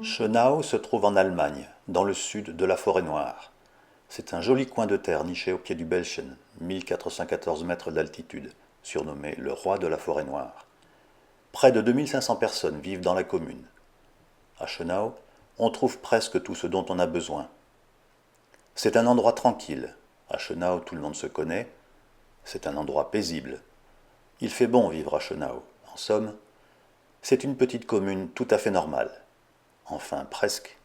Schönau se trouve en Allemagne, dans le sud de la Forêt-Noire. C'est un joli coin de terre niché au pied du Belchen, 1414 mètres d'altitude, surnommé le roi de la Forêt-Noire. Près de 2500 personnes vivent dans la commune. À Schönau, on trouve presque tout ce dont on a besoin. C'est un endroit tranquille. À Schönau, tout le monde se connaît. C'est un endroit paisible. Il fait bon vivre à Schönau. En somme, c'est une petite commune tout à fait normale. Enfin, presque,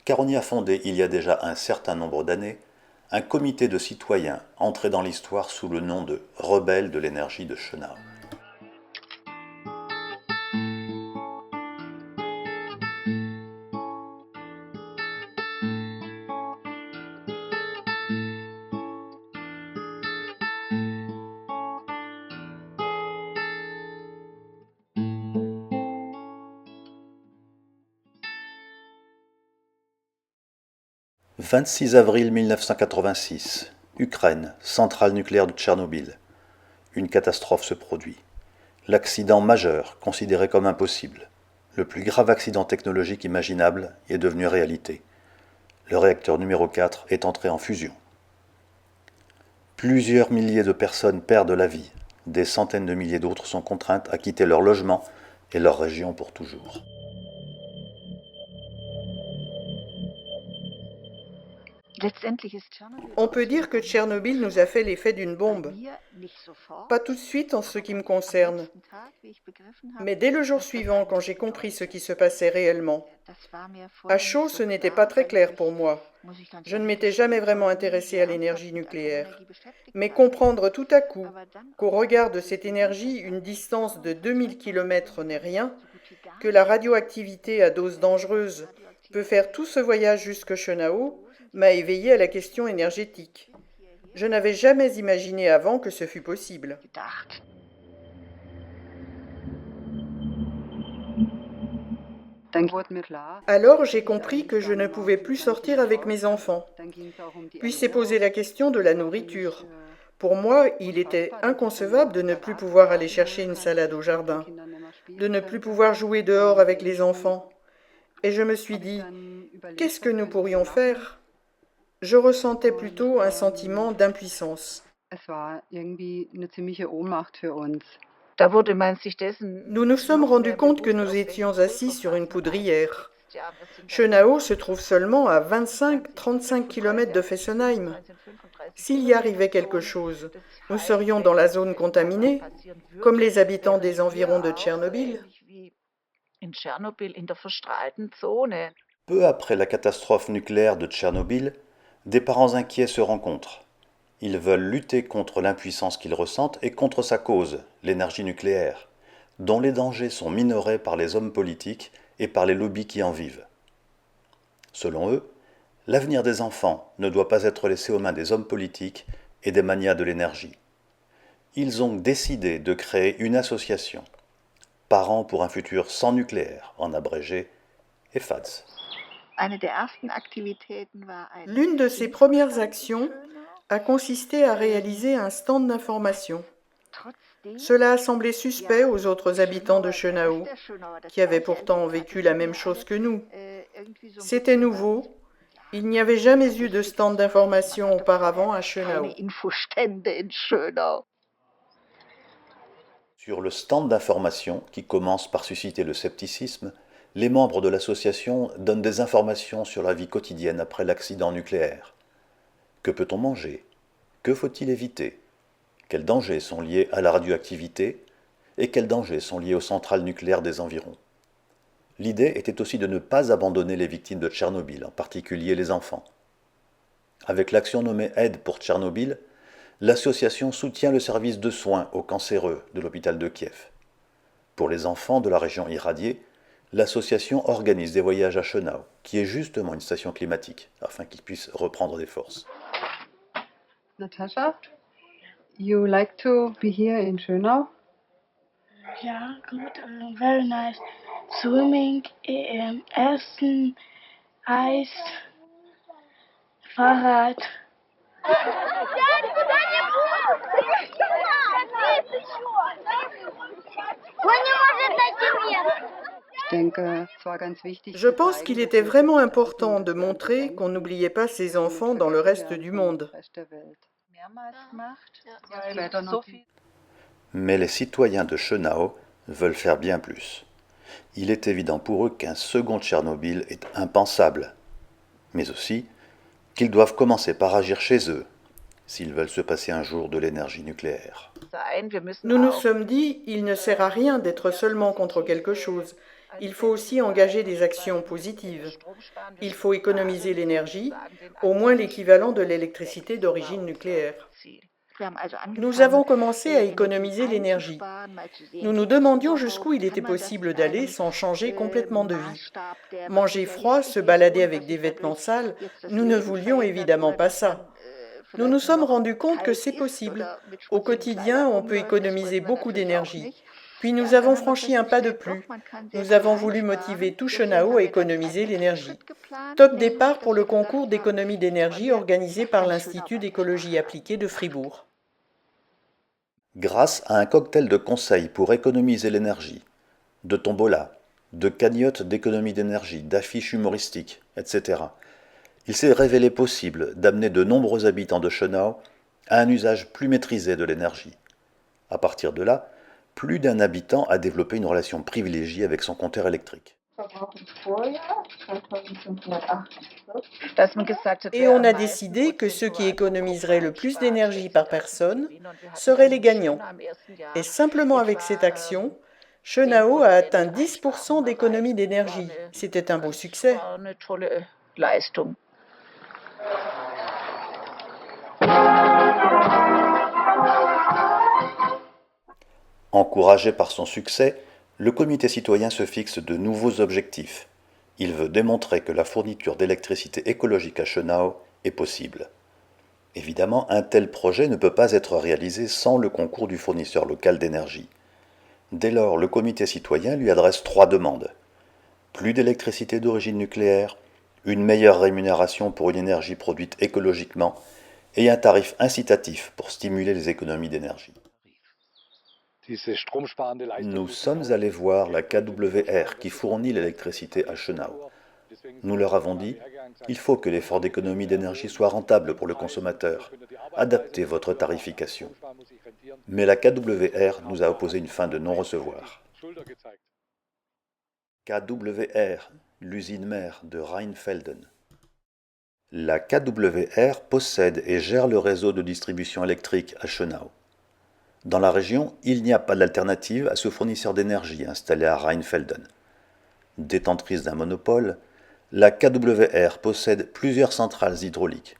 car on y a fondé, il y a déjà un certain nombre d'années, un comité de citoyens entré dans l'histoire sous le nom de Rebelles de l'énergie de Schönau. « 26 avril 1986, Ukraine, centrale nucléaire de Tchernobyl. Une catastrophe se produit. L'accident majeur, considéré comme impossible, le plus grave accident technologique imaginable, est devenu réalité. Le réacteur numéro 4 est entré en fusion. Plusieurs milliers de personnes perdent la vie. Des centaines de milliers d'autres sont contraintes à quitter leur logement et leur région pour toujours. On peut dire que Tchernobyl nous a fait l'effet d'une bombe. Pas tout de suite en ce qui me concerne, mais dès le jour suivant, quand j'ai compris ce qui se passait réellement. À chaud, ce n'était pas très clair pour moi. Je ne m'étais jamais vraiment intéressée à l'énergie nucléaire. Mais comprendre tout à coup qu'au regard de cette énergie, une distance de 2000 km n'est rien, que la radioactivité à dose dangereuse peut faire tout ce voyage jusque Schönau, m'a éveillé à la question énergétique. Je n'avais jamais imaginé avant que ce fût possible. Alors j'ai compris que je ne pouvais plus sortir avec mes enfants. Puis s'est posée la question de la nourriture. Pour moi, il était inconcevable de ne plus pouvoir aller chercher une salade au jardin, de ne plus pouvoir jouer dehors avec les enfants. Et je me suis dit, qu'est-ce que nous pourrions faire ? Je ressentais plutôt un sentiment d'impuissance. Nous nous sommes rendus compte que nous étions assis sur une poudrière. Schönau se trouve seulement à 25-35 km de Fessenheim. S'il y arrivait quelque chose, nous serions dans la zone contaminée, comme les habitants des environs de Tchernobyl. Peu après la catastrophe nucléaire de Tchernobyl, des parents inquiets se rencontrent. Ils veulent lutter contre l'impuissance qu'ils ressentent et contre sa cause, l'énergie nucléaire, dont les dangers sont minorés par les hommes politiques et par les lobbies qui en vivent. Selon eux, l'avenir des enfants ne doit pas être laissé aux mains des hommes politiques et des manias de l'énergie. Ils ont décidé de créer une association, Parents pour un futur sans nucléaire, en abrégé EFADS. L'une de ses premières actions a consisté à réaliser un stand d'information. Cela a semblé suspect aux autres habitants de Schönau, qui avaient pourtant vécu la même chose que nous. C'était nouveau. Il n'y avait jamais eu de stand d'information auparavant à Schönau. Sur le stand d'information, qui commence par susciter le scepticisme, les membres de l'association donnent des informations sur la vie quotidienne après l'accident nucléaire. Que peut-on manger? Que faut-il éviter? Quels dangers sont liés à la radioactivité? Et quels dangers sont liés aux centrales nucléaires des environs? L'idée était aussi de ne pas abandonner les victimes de Tchernobyl, en particulier les enfants. Avec l'action nommée Aide pour Tchernobyl, l'association soutient le service de soins aux cancéreux de l'hôpital de Kiev. Pour les enfants de la région irradiée, l'association organise des voyages à Schönau, qui est justement une station climatique, afin qu'ils puissent reprendre des forces. Natascha, you like to be here in Schönau? Yeah, good. Very nice. Swimming, Essen, Eis, Fahrrad. Он не может найти место. Je pense qu'il était vraiment important de montrer qu'on n'oubliait pas ces enfants dans le reste du monde. Mais les citoyens de Chenao veulent faire bien plus. Il est évident pour eux qu'un second Tchernobyl est impensable, mais aussi qu'ils doivent commencer par agir chez eux, s'ils veulent se passer un jour de l'énergie nucléaire. Nous nous sommes dit, il ne sert à rien d'être seulement contre quelque chose. Il faut aussi engager des actions positives. Il faut économiser l'énergie, au moins l'équivalent de l'électricité d'origine nucléaire. Nous avons commencé à économiser l'énergie. Nous nous demandions jusqu'où il était possible d'aller sans changer complètement de vie. Manger froid, se balader avec des vêtements sales, nous ne voulions évidemment pas ça. Nous nous sommes rendus compte que c'est possible. Au quotidien, on peut économiser beaucoup d'énergie. Puis nous avons franchi un pas de plus. Nous avons voulu motiver tout Chenao à économiser l'énergie. Top départ pour le concours d'économie d'énergie organisé par l'Institut d'écologie appliquée de Fribourg. Grâce à un cocktail de conseils pour économiser l'énergie, de tombola, de cagnottes d'économie d'énergie, d'affiches humoristiques, etc., il s'est révélé possible d'amener de nombreux habitants de Chenao à un usage plus maîtrisé de l'énergie. À partir de là, plus d'un habitant a développé une relation privilégiée avec son compteur électrique. Et on a décidé que ceux qui économiseraient le plus d'énergie par personne seraient les gagnants. Et simplement avec cette action, Chenao a atteint 10% d'économie d'énergie. C'était un beau succès. Encouragé par son succès, le comité citoyen se fixe de nouveaux objectifs. Il veut démontrer que la fourniture d'électricité écologique à Chenao est possible. Évidemment, un tel projet ne peut pas être réalisé sans le concours du fournisseur local d'énergie. Dès lors, le comité citoyen lui adresse 3 demandes. Plus d'électricité d'origine nucléaire, une meilleure rémunération pour une énergie produite écologiquement et un tarif incitatif pour stimuler les économies d'énergie. Nous sommes allés voir la KWR qui fournit l'électricité à Chenao. Nous leur avons dit, il faut que l'effort d'économie d'énergie soit rentable pour le consommateur. Adaptez votre tarification. Mais la KWR nous a opposé une fin de non-recevoir. KWR, l'usine mère de Rheinfelden. La KWR possède et gère le réseau de distribution électrique à Chenao. Dans la région, il n'y a pas d'alternative à ce fournisseur d'énergie installé à Rheinfelden. Détentrice d'un monopole, la KWR possède plusieurs centrales hydrauliques,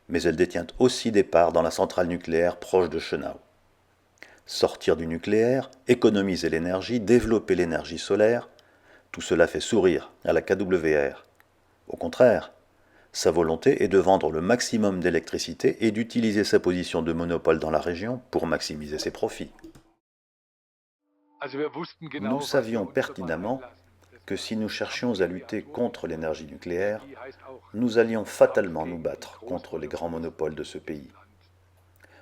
mais elle détient aussi des parts dans la centrale nucléaire proche de Chenao. Sortir du nucléaire, économiser l'énergie, développer l'énergie solaire, tout cela fait sourire à la KWR. Au contraire, sa volonté est de vendre le maximum d'électricité et d'utiliser sa position de monopole dans la région pour maximiser ses profits. Nous savions pertinemment que si nous cherchions à lutter contre l'énergie nucléaire, nous allions fatalement nous battre contre les grands monopoles de ce pays.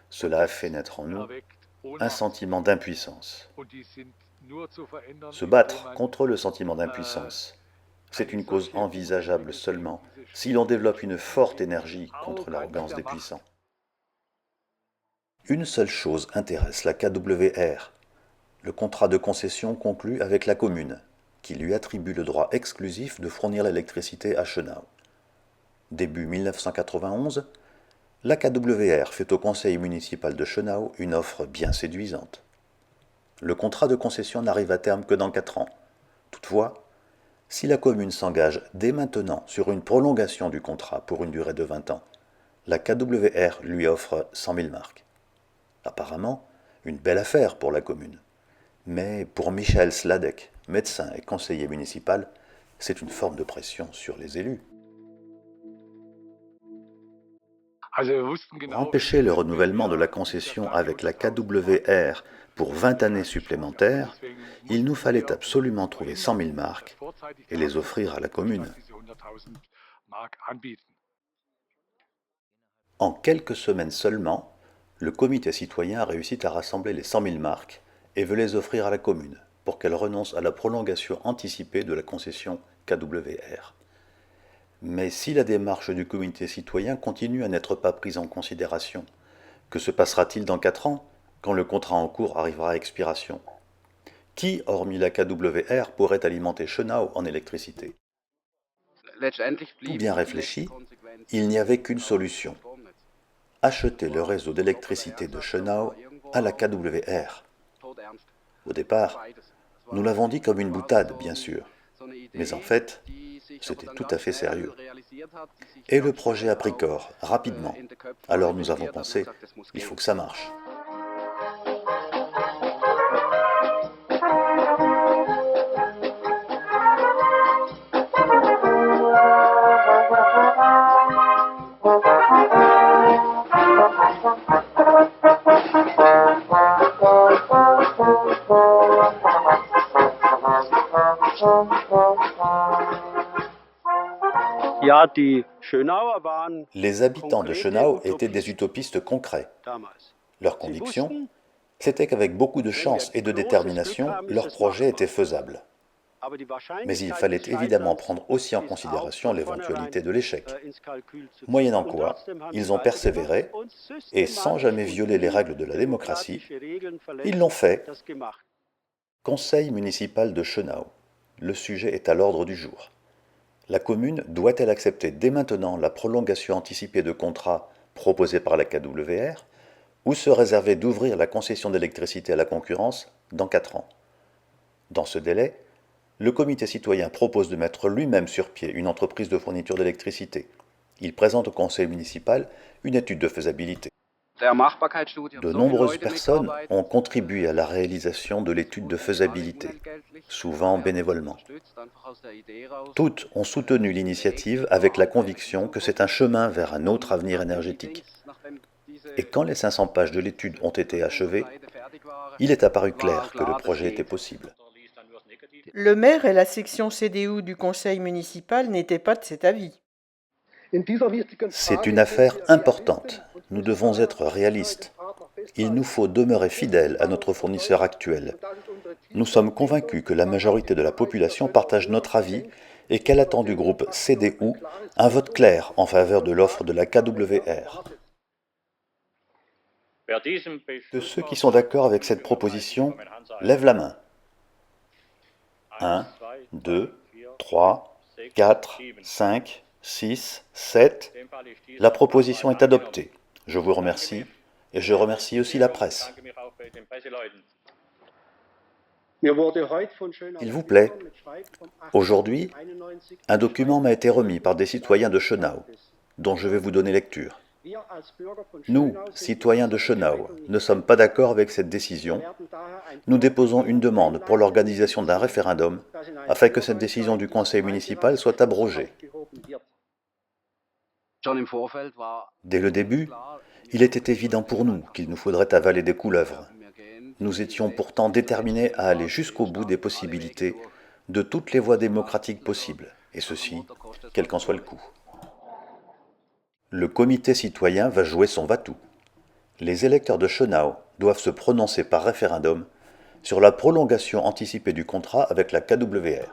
Cela a fait naître en nous un sentiment d'impuissance. Se battre contre le sentiment d'impuissance, c'est une cause envisageable seulement si l'on développe une forte énergie contre l'arrogance des puissants. Une seule chose intéresse la KWR, le contrat de concession conclu avec la commune, qui lui attribue le droit exclusif de fournir l'électricité à Chenao. Début 1991, la KWR fait au conseil municipal de Chenao une offre bien séduisante. Le contrat de concession n'arrive à terme que dans 4 ans. Toutefois, si la commune s'engage dès maintenant sur une prolongation du contrat pour une durée de 20 ans, la KWR lui offre 100 000 marks. Apparemment, une belle affaire pour la commune. Mais pour Michael Sladek, médecin et conseiller municipal, c'est une forme de pression sur les élus. Pour empêcher le renouvellement de la concession avec la KWR pour 20 années supplémentaires, il nous fallait absolument trouver 100 000 marks et les offrir à la commune. En quelques semaines seulement, le comité citoyen a réussi à rassembler les 100 000 marks et veut les offrir à la commune pour qu'elle renonce à la prolongation anticipée de la concession KWR. Mais si la démarche du comité citoyen continue à n'être pas prise en considération, que se passera-t-il dans 4 ans, quand le contrat en cours arrivera à expiration? Qui, hormis la KWR, pourrait alimenter Schönau en électricité? Tout bien réfléchi, il n'y avait qu'une solution: acheter le réseau d'électricité de Schönau à la KWR. Au départ, nous l'avons dit comme une boutade, bien sûr, mais en fait, c'était tout à fait sérieux. Et le projet a pris corps, rapidement. Alors nous avons pensé, il faut que ça marche. Les habitants de Schönau étaient des utopistes concrets. Leur conviction, c'était qu'avec beaucoup de chance et de détermination, leur projet était faisable. Mais il fallait évidemment prendre aussi en considération l'éventualité de l'échec. Moyennant quoi, ils ont persévéré, et sans jamais violer les règles de la démocratie, ils l'ont fait. Conseil municipal de Schönau. Le sujet est à l'ordre du jour. La commune doit-elle accepter dès maintenant la prolongation anticipée de contrat proposée par la KWR ou se réserver d'ouvrir la concession d'électricité à la concurrence dans 4 ans? Dans ce délai, le comité citoyen propose de mettre lui-même sur pied une entreprise de fourniture d'électricité. Il présente au conseil municipal une étude de faisabilité. De nombreuses personnes ont contribué à la réalisation de l'étude de faisabilité, souvent bénévolement. Toutes ont soutenu l'initiative avec la conviction que c'est un chemin vers un autre avenir énergétique. Et quand les 500 pages de l'étude ont été achevées, il est apparu clair que le projet était possible. Le maire et la section CDU du conseil municipal n'étaient pas de cet avis. C'est une affaire importante. Nous devons être réalistes. Il nous faut demeurer fidèles à notre fournisseur actuel. Nous sommes convaincus que la majorité de la population partage notre avis et qu'elle attend du groupe CDU un vote clair en faveur de l'offre de la KWR. De ceux qui sont d'accord avec cette proposition, lève la main. 1, 2, 3, 4, 5, 6, 7. La proposition est adoptée. Je vous remercie et je remercie aussi la presse. S'il vous plaît, aujourd'hui, un document m'a été remis par des citoyens de Schönau, dont je vais vous donner lecture. Nous, citoyens de Schönau, ne sommes pas d'accord avec cette décision. Nous déposons une demande pour l'organisation d'un référendum afin que cette décision du conseil municipal soit abrogée. Dès le début, il était évident pour nous qu'il nous faudrait avaler des couleuvres. Nous étions pourtant déterminés à aller jusqu'au bout des possibilités de toutes les voies démocratiques possibles, et ceci, quel qu'en soit le coût. Le comité citoyen va jouer son va-tout. Les électeurs de Schönau doivent se prononcer par référendum sur la prolongation anticipée du contrat avec la KWR.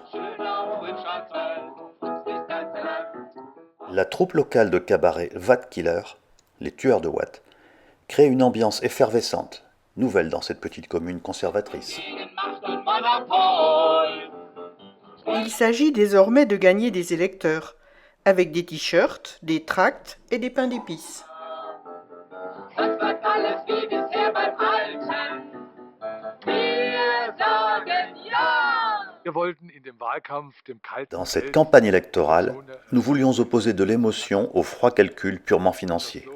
La troupe locale de cabaret Wattkiller, les tueurs de Watt, crée une ambiance effervescente, nouvelle dans cette petite commune conservatrice. Il s'agit désormais de gagner des électeurs, avec des t-shirts, des tracts et des pains d'épices. Dans cette campagne électorale, nous voulions opposer de l'émotion au froid calcul purement financier.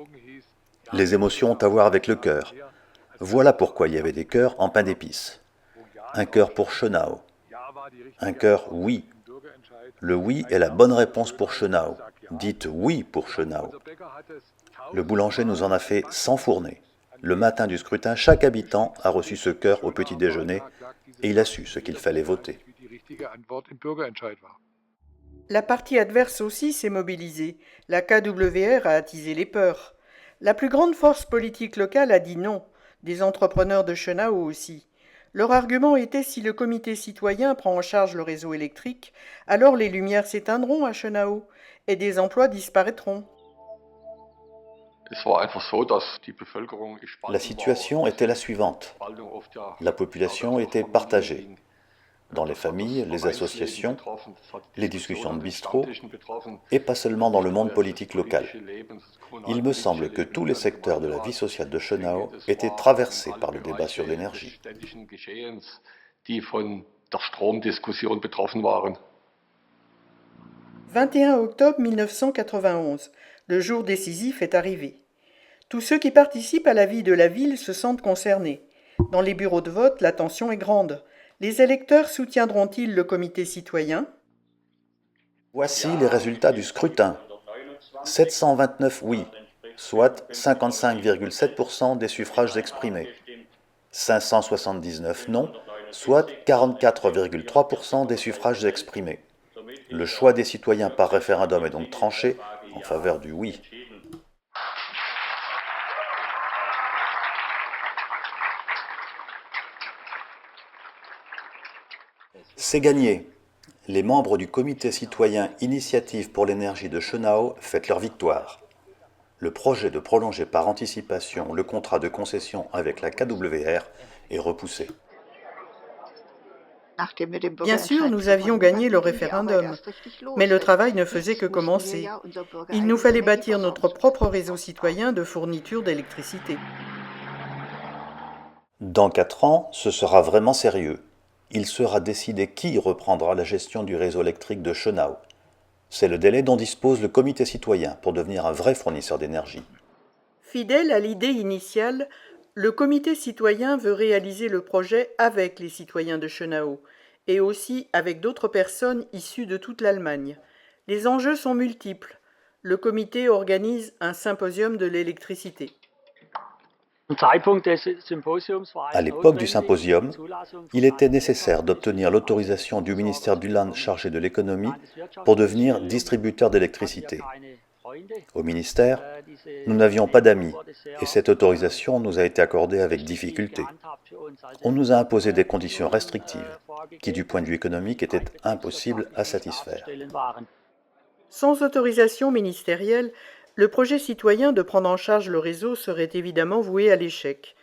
Les émotions ont à voir avec le cœur. Voilà pourquoi il y avait des cœurs en pain d'épices. Un cœur pour Schönau. Un cœur oui. Le oui est la bonne réponse pour Schönau. Dites oui pour Schönau. Le boulanger nous en a fait 100 fournées. Le matin du scrutin, chaque habitant a reçu ce cœur au petit déjeuner et il a su ce qu'il fallait voter. La partie adverse aussi s'est mobilisée. La KWR a attisé les peurs. La plus grande force politique locale a dit non, des entrepreneurs de Schönau aussi. Leur argument était si le comité citoyen prend en charge le réseau électrique, alors les lumières s'éteindront à Schönau et des emplois disparaîtront. La situation était la suivante. La population était partagée. Dans les familles, les associations, les discussions de bistrot, et pas seulement dans le monde politique local. Il me semble que tous les secteurs de la vie sociale de Schönau étaient traversés par le débat sur l'énergie. 21 octobre 1991, le jour décisif est arrivé. Tous ceux qui participent à la vie de la ville se sentent concernés. Dans les bureaux de vote, la tension est grande. Les électeurs soutiendront-ils le comité citoyen ? Voici les résultats du scrutin. 729 oui, soit 55,7% des suffrages exprimés. 579 non, soit 44,3% des suffrages exprimés. Le choix des citoyens par référendum est donc tranché en faveur du oui. C'est gagné. Les membres du comité citoyen Initiative pour l'énergie de Schönau fêtent leur victoire. Le projet de prolonger par anticipation le contrat de concession avec la KWR est repoussé. Bien sûr, nous avions gagné le référendum, mais le travail ne faisait que commencer. Il nous fallait bâtir notre propre réseau citoyen de fourniture d'électricité. Dans 4 ans, ce sera vraiment sérieux. Il sera décidé qui reprendra la gestion du réseau électrique de Schönau. C'est le délai dont dispose le comité citoyen pour devenir un vrai fournisseur d'énergie. Fidèle à l'idée initiale, le comité citoyen veut réaliser le projet avec les citoyens de Schönau et aussi avec d'autres personnes issues de toute l'Allemagne. Les enjeux sont multiples. Le comité organise un symposium de l'électricité. À l'époque du symposium, il était nécessaire d'obtenir l'autorisation du ministère du Land chargé de l'économie pour devenir distributeur d'électricité. Au ministère, nous n'avions pas d'amis et cette autorisation nous a été accordée avec difficulté. On nous a imposé des conditions restrictives qui, du point de vue économique, étaient impossibles à satisfaire. Sans autorisation ministérielle, le projet citoyen de prendre en charge le réseau serait évidemment voué à l'échec.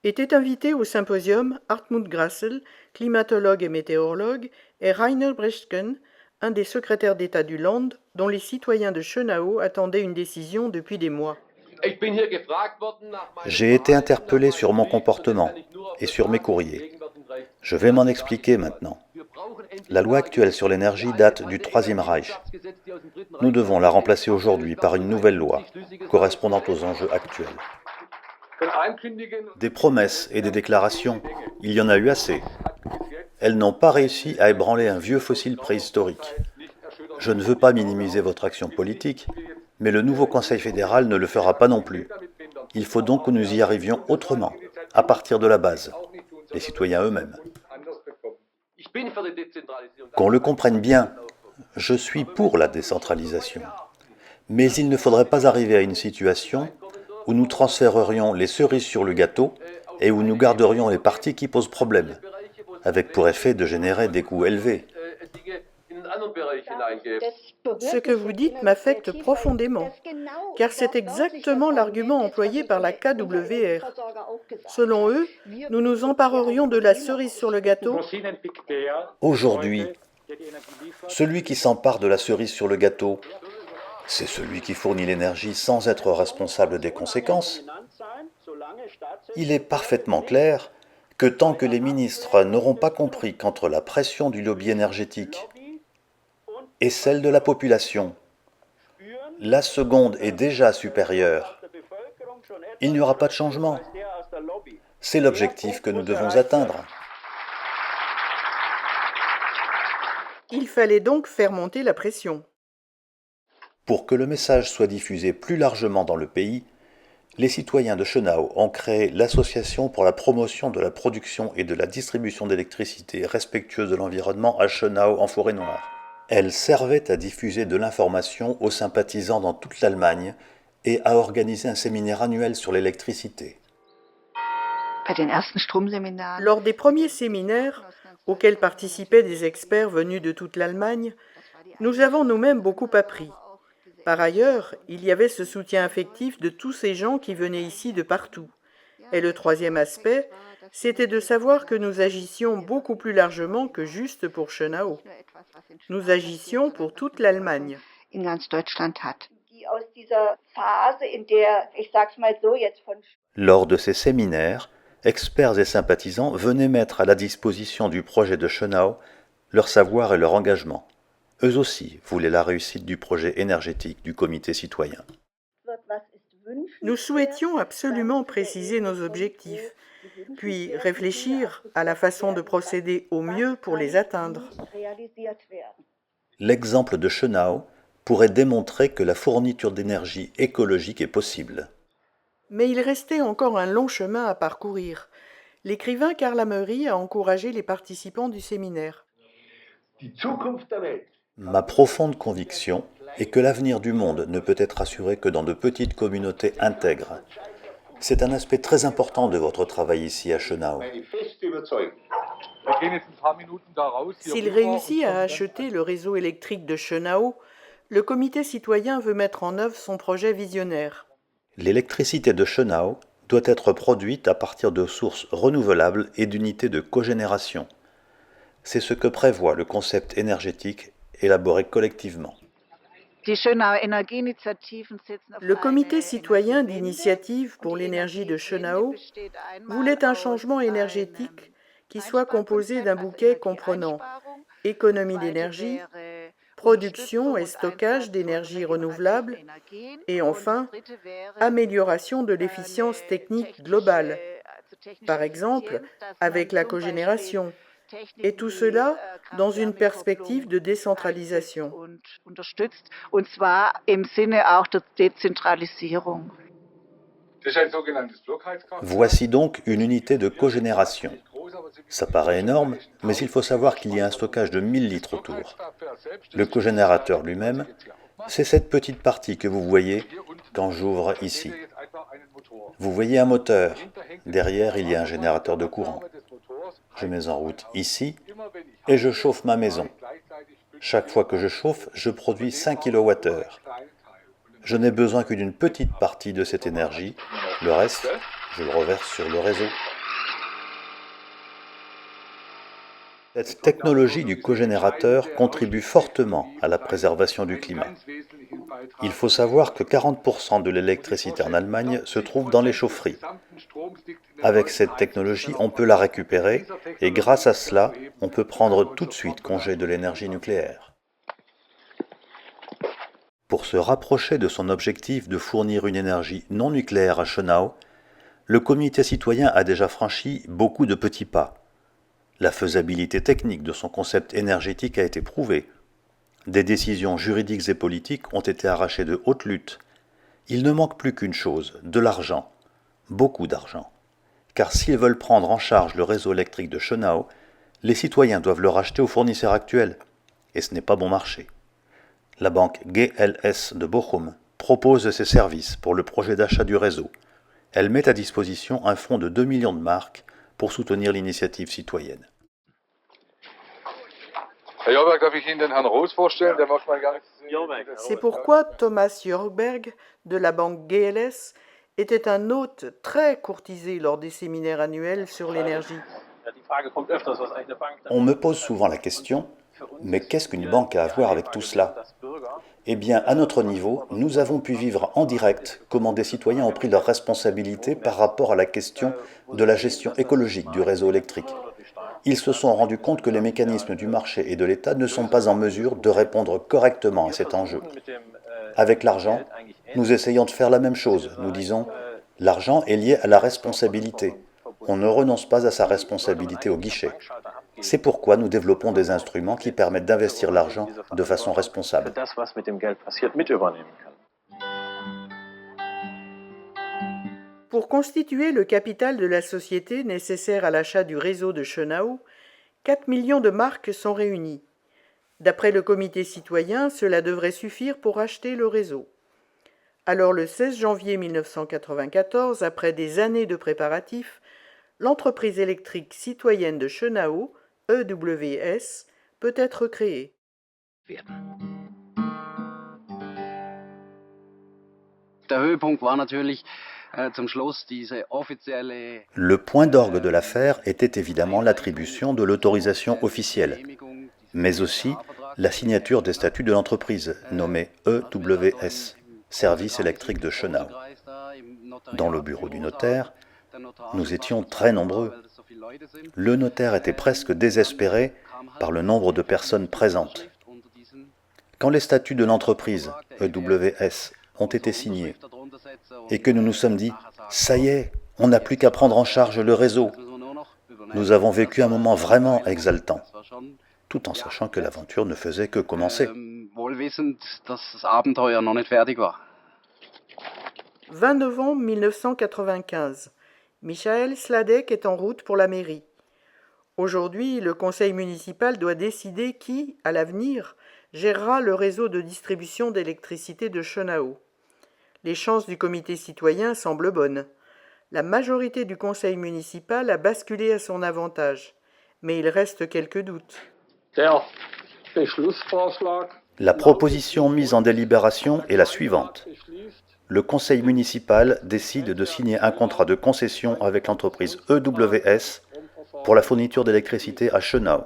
Étaient invités au symposium Hartmut Grassel, climatologue et météorologue, et Rainer Breschken, un des secrétaires d'État du Land, dont les citoyens de Schönau attendaient une décision depuis des mois. J'ai été interpellé sur mon comportement et sur mes courriers. Je vais m'en expliquer maintenant. La loi actuelle sur l'énergie date du Troisième Reich. Nous devons la remplacer aujourd'hui par une nouvelle loi, correspondant aux enjeux actuels. Des promesses et des déclarations, il y en a eu assez. Elles n'ont pas réussi à ébranler un vieux fossile préhistorique. Je ne veux pas minimiser votre action politique, mais le nouveau Conseil fédéral ne le fera pas non plus. Il faut donc que nous y arrivions autrement, à partir de la base, les citoyens eux-mêmes. Qu'on le comprenne bien, je suis pour la décentralisation. Mais il ne faudrait pas arriver à une situation où nous transférerions les cerises sur le gâteau et où nous garderions les parties qui posent problème, avec pour effet de générer des coûts élevés. Ce que vous dites m'affecte profondément, car c'est exactement l'argument employé par la KWR. Selon eux, nous nous emparerions de la cerise sur le gâteau. Aujourd'hui, celui qui s'empare de la cerise sur le gâteau, c'est celui qui fournit l'énergie sans être responsable des conséquences. Il est parfaitement clair que tant que les ministres n'auront pas compris qu'entre la pression du lobby énergétique et celle de la population, la seconde est déjà supérieure, il n'y aura pas de changement. C'est l'objectif que nous devons atteindre. Il fallait donc faire monter la pression. Pour que le message soit diffusé plus largement dans le pays, les citoyens de Schönau ont créé l'Association pour la promotion de la production et de la distribution d'électricité respectueuse de l'environnement à Schönau en Forêt-Noire. Elle servait à diffuser de l'information aux sympathisants dans toute l'Allemagne et à organiser un séminaire annuel sur l'électricité. Lors des premiers séminaires, auxquels participaient des experts venus de toute l'Allemagne, nous avons nous-mêmes beaucoup appris. Par ailleurs, il y avait ce soutien affectif de tous ces gens qui venaient ici de partout. Et le troisième aspect, c'était de savoir que nous agissions beaucoup plus largement que juste pour Schönau. Nous agissions pour toute l'Allemagne. Lors de ces séminaires, experts et sympathisants venaient mettre à la disposition du projet de Schönau leur savoir et leur engagement. Eux aussi voulaient la réussite du projet énergétique du comité citoyen. Nous souhaitions absolument préciser nos objectifs, puis réfléchir à la façon de procéder au mieux pour les atteindre. L'exemple de Schönau pourrait démontrer que la fourniture d'énergie écologique est possible. Mais il restait encore un long chemin à parcourir. L'écrivain Karl Ameri a encouragé les participants du séminaire. Ma profonde conviction est que l'avenir du monde ne peut être assuré que dans de petites communautés intègres. C'est un aspect très important de votre travail ici à Schönau. S'il réussit à acheter le réseau électrique de Schönau, le comité citoyen veut mettre en œuvre son projet visionnaire. L'électricité de Schönau doit être produite à partir de sources renouvelables et d'unités de cogénération. C'est ce que prévoit le concept énergétique élaboré collectivement. Le comité citoyen d'initiative pour l'énergie de Schönau voulait un changement énergétique qui soit composé d'un bouquet comprenant économie d'énergie, production et stockage d'énergie renouvelable et enfin amélioration de l'efficience technique globale, par exemple avec la cogénération, et tout cela dans une perspective de décentralisation. Voici donc une unité de cogénération. Ça paraît énorme, mais il faut savoir qu'il y a un stockage de 1000 litres autour. Le cogénérateur lui-même, c'est cette petite partie que vous voyez quand j'ouvre ici. Vous voyez un moteur. Derrière, il y a un générateur de courant. Je mets en route ici et je chauffe ma maison. Chaque fois que je chauffe, je produis 5 kWh. Je n'ai besoin que d'une petite partie de cette énergie. Le reste, je le reverse sur le réseau. Cette technologie du cogénérateur contribue fortement à la préservation du climat. Il faut savoir que 40% de l'électricité en Allemagne se trouve dans les chaufferies. Avec cette technologie, on peut la récupérer et grâce à cela, on peut prendre tout de suite congé de l'énergie nucléaire. Pour se rapprocher de son objectif de fournir une énergie non nucléaire à Schönau, le comité citoyen a déjà franchi beaucoup de petits pas. La faisabilité technique de son concept énergétique a été prouvée. Des décisions juridiques et politiques ont été arrachées de haute lutte. Il ne manque plus qu'une chose, de l'argent. Beaucoup d'argent. Car s'ils veulent prendre en charge le réseau électrique de Schönau, les citoyens doivent le racheter aux fournisseurs actuels. Et ce n'est pas bon marché. La banque GLS de Bochum propose ses services pour le projet d'achat du réseau. Elle met à disposition un fonds de 2 millions de marks pour soutenir l'initiative citoyenne. C'est pourquoi Thomas Jörgberg, de la banque GLS, était un hôte très courtisé lors des séminaires annuels sur l'énergie. On me pose souvent la question, mais qu'est-ce qu'une banque a à voir avec tout cela ? Eh bien, à notre niveau, nous avons pu vivre en direct comment des citoyens ont pris leurs responsabilités par rapport à la question de la gestion écologique du réseau électrique. Ils se sont rendus compte que les mécanismes du marché et de l'État ne sont pas en mesure de répondre correctement à cet enjeu. Avec l'argent, nous essayons de faire la même chose. Nous disons, l'argent est lié à la responsabilité. On ne renonce pas à sa responsabilité au guichet. C'est pourquoi nous développons des instruments qui permettent d'investir l'argent de façon responsable. Pour constituer le capital de la société nécessaire à l'achat du réseau de Schönau, 4 millions de marks sont réunis. D'après le comité citoyen, cela devrait suffire pour acheter le réseau. Alors le 16 janvier 1994, après des années de préparatifs, l'entreprise électrique citoyenne de Schönau, EWS, peut être créée. Le point d'orgue de l'affaire était évidemment l'attribution de l'autorisation officielle, mais aussi la signature des statuts de l'entreprise, nommée EWS, Service électrique de Schönau. Dans le bureau du notaire, nous étions très nombreux. Le notaire était presque désespéré par le nombre de personnes présentes. Quand les statuts de l'entreprise EWS ont été signés et que nous nous sommes dit « ça y est, on n'a plus qu'à prendre en charge le réseau », nous avons vécu un moment vraiment exaltant, tout en sachant que l'aventure ne faisait que commencer. 20 novembre 1995. Michael Sladek est en route pour la mairie. Aujourd'hui, le conseil municipal doit décider qui, à l'avenir, gérera le réseau de distribution d'électricité de Schönau. Les chances du comité citoyen semblent bonnes. La majorité du conseil municipal a basculé à son avantage, mais il reste quelques doutes. La proposition mise en délibération est la suivante. Le conseil municipal décide de signer un contrat de concession avec l'entreprise EWS pour la fourniture d'électricité à Schönau.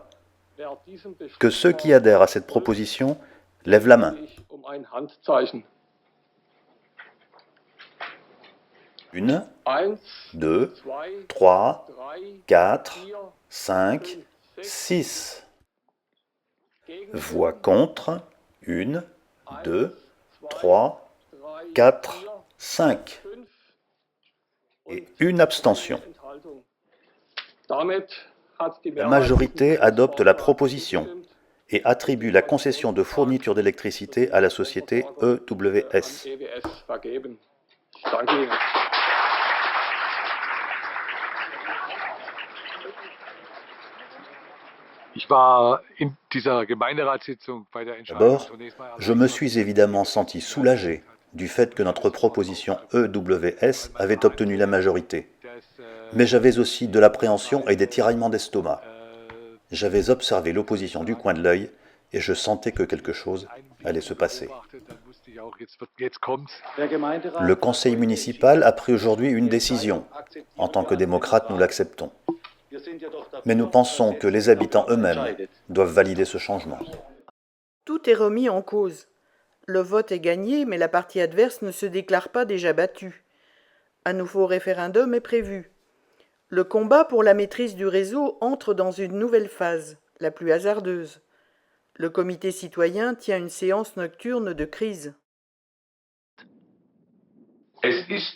Que ceux qui adhèrent à cette proposition lèvent la main. 1, 2, 3, 4, 5, 6. Voix contre. 1, 2, 3, 4, 5. Et une abstention. La majorité adopte la proposition et attribue la concession de fourniture d'électricité à la société EWS. D'abord, je me suis évidemment senti soulagé du fait que notre proposition EWS avait obtenu la majorité. Mais j'avais aussi de l'appréhension et des tiraillements d'estomac. J'avais observé l'opposition du coin de l'œil et je sentais que quelque chose allait se passer. Le conseil municipal a pris aujourd'hui une décision. En tant que démocrates, nous l'acceptons. Mais nous pensons que les habitants eux-mêmes doivent valider ce changement. Tout est remis en cause. Le vote est gagné, mais la partie adverse ne se déclare pas déjà battue. Un nouveau référendum est prévu. Le combat pour la maîtrise du réseau entre dans une nouvelle phase, la plus hasardeuse. Le comité citoyen tient une séance nocturne de crise.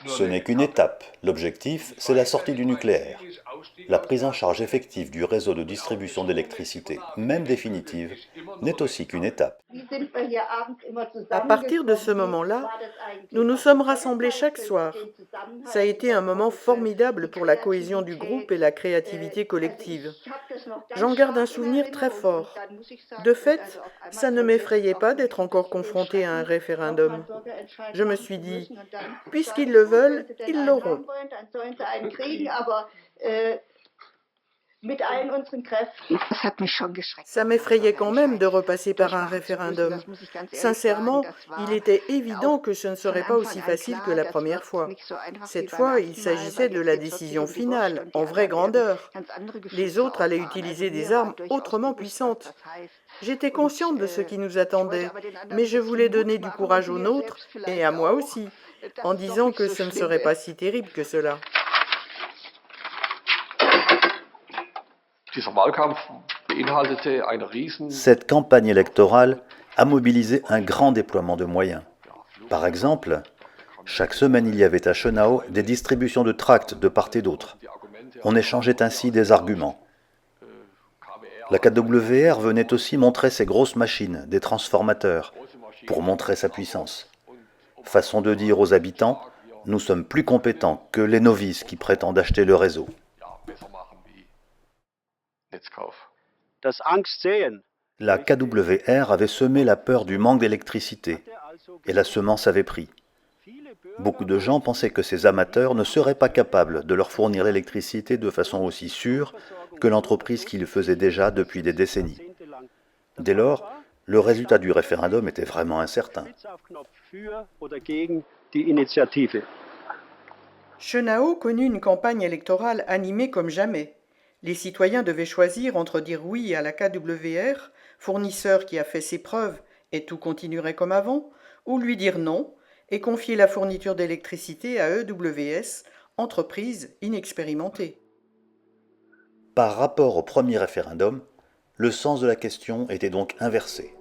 Ce n'est qu'une étape. L'objectif, c'est la sortie du nucléaire. La prise en charge effective du réseau de distribution d'électricité, même définitive, n'est aussi qu'une étape. À partir de ce moment-là, nous nous sommes rassemblés chaque soir. Ça a été un moment formidable pour la cohésion du groupe et la créativité collective. J'en garde un souvenir très fort. De fait, ça ne m'effrayait pas d'être encore confronté à un référendum. Je me suis dit, puisqu'ils le veulent, ils l'auront. Ça m'effrayait quand même de repasser par un référendum. Sincèrement, il était évident que ce ne serait pas aussi facile que la première fois. Cette fois, il s'agissait de la décision finale, en vraie grandeur. Les autres allaient utiliser des armes autrement puissantes. J'étais consciente de ce qui nous attendait, mais je voulais donner du courage aux nôtres, et à moi aussi, en disant que ce ne serait pas si terrible que cela. Cette campagne électorale a mobilisé un grand déploiement de moyens. Par exemple, chaque semaine il y avait à Schönau des distributions de tracts de part et d'autre. On échangeait ainsi des arguments. La KWR venait aussi montrer ses grosses machines, des transformateurs, pour montrer sa puissance. Façon de dire aux habitants, nous sommes plus compétents que les novices qui prétendent acheter le réseau. La KWR avait semé la peur du manque d'électricité et la semence avait pris. Beaucoup de gens pensaient que ces amateurs ne seraient pas capables de leur fournir l'électricité de façon aussi sûre que l'entreprise qui le faisait déjà depuis des décennies. Dès lors, le résultat du référendum était vraiment incertain. Chenao connut une campagne électorale animée comme jamais. Les citoyens devaient choisir entre dire oui à la KWR, fournisseur qui a fait ses preuves et tout continuerait comme avant, ou lui dire non et confier la fourniture d'électricité à EWS, entreprise inexpérimentée. Par rapport au premier référendum, le sens de la question était donc inversé.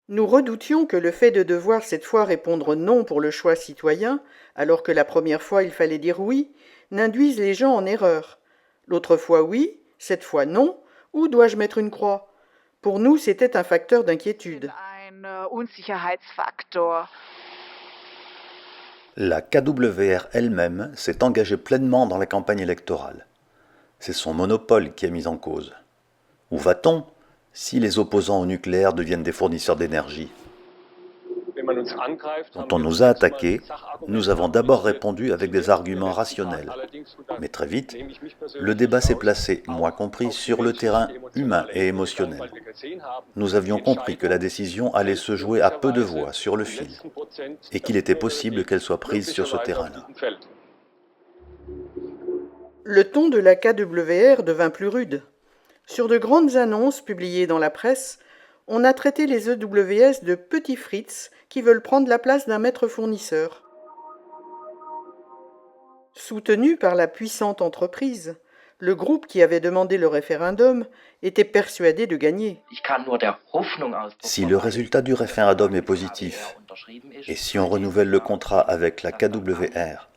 Nous redoutions que le fait de devoir cette fois répondre non pour le choix citoyen, alors que la première fois il fallait dire oui, n'induise les gens en erreur. L'autre fois oui, cette fois non, où dois-je mettre une croix? Pour nous, c'était un facteur d'inquiétude. La KWR elle-même s'est engagée pleinement dans la campagne électorale. C'est son monopole qui est mis en cause. Où va-t-on si les opposants au nucléaire deviennent des fournisseurs d'énergie? Quand on nous a attaqués, nous avons d'abord répondu avec des arguments rationnels. Mais très vite, le débat s'est placé, moi compris, sur le terrain humain et émotionnel. Nous avions compris que la décision allait se jouer à peu de voix sur le fil et qu'il était possible qu'elle soit prise sur ce terrain-là. Le ton de la KWR devint plus rude. Sur de grandes annonces publiées dans la presse, on a traité les EWS de petits Fritz qui veulent prendre la place d'un maître fournisseur. Soutenu par la puissante entreprise, le groupe qui avait demandé le référendum était persuadé de gagner. Si le résultat du référendum est positif, et si on renouvelle le contrat avec la KWR,